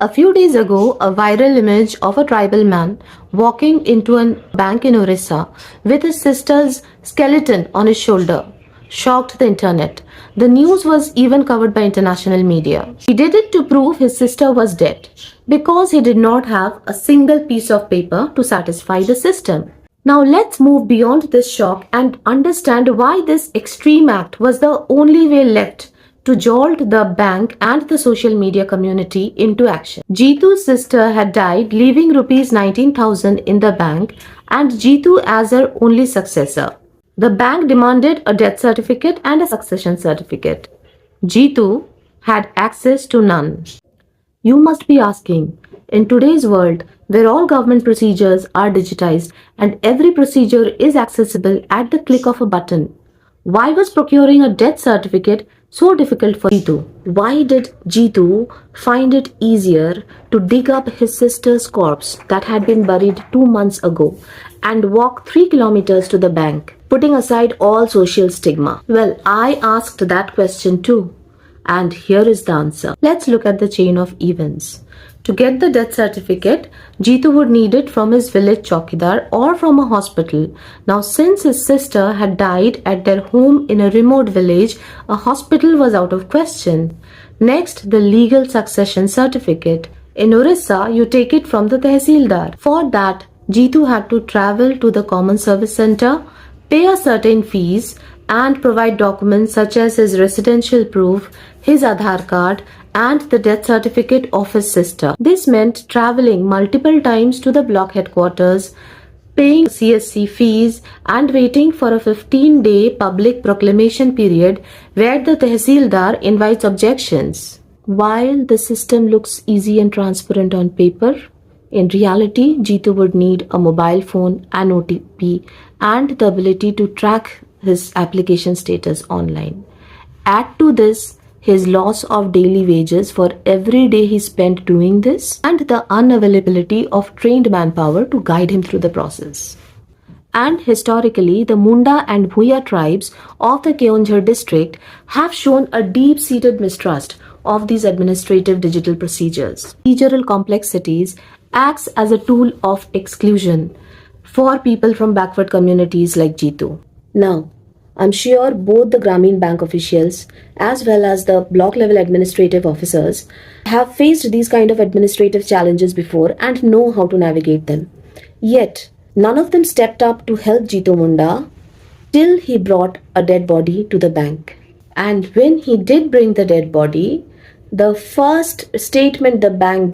A few days ago, a viral image of a tribal man walking into a bank in Orissa with his sister's skeleton on his shoulder shocked the internet. The news was even covered by international media. He did it to prove his sister was dead because he did not have a single piece of paper to satisfy the system. Now let's move beyond this shock and understand why this extreme act was the only way left to jolt the bank and the social media community into action. Jitu's sister had died, leaving rupees 19,000 in the bank and Jitu as her only successor. The bank demanded a death certificate and a succession certificate. Jitu had access to none. You must be asking, in today's world, where all government procedures are digitized and every procedure is accessible at the click of a button, why was procuring a death certificate so difficult for Jitu? Why did Jitu find it easier to dig up his sister's corpse that had been buried 2 months ago and walk 3 kilometers to the bank, putting aside all social stigma? Well, I asked that question too. And here is the answer. Let's look at the chain of events. To get the death certificate, Jitu would need it from his village chowkidar or from a hospital. Now, since his sister had died at their home in a remote village, a hospital was out of question. Next, the legal succession certificate. In Orissa, you take it from the tehsildar. For that, Jitu had to travel to the common service center, pay a certain fees, and provide documents such as his residential proof, his Aadhaar card, and the death certificate of his sister. This meant traveling multiple times to the block headquarters, paying CSC fees, and waiting for a 15-day public proclamation period where the tehsildar invites objections. While the system looks easy and transparent on paper, in reality, Jitu would need a mobile phone, an OTP, and the ability to track his application status online. Add to this his loss of daily wages for every day he spent doing this and the unavailability of trained manpower to guide him through the process. And historically, the Munda and Bhuya tribes of the Keonjhar district have shown a deep-seated mistrust of these administrative digital procedures. Procedural complexities acts as a tool of exclusion for people from backward communities like Jitu. Now, I'm sure both the Grameen Bank officials as well as the block level administrative officers have faced these kind of administrative challenges before and know how to navigate them. Yet, none of them stepped up to help Jitu Munda till he brought a dead body to the bank. And when he did bring the dead body, the first statement the bank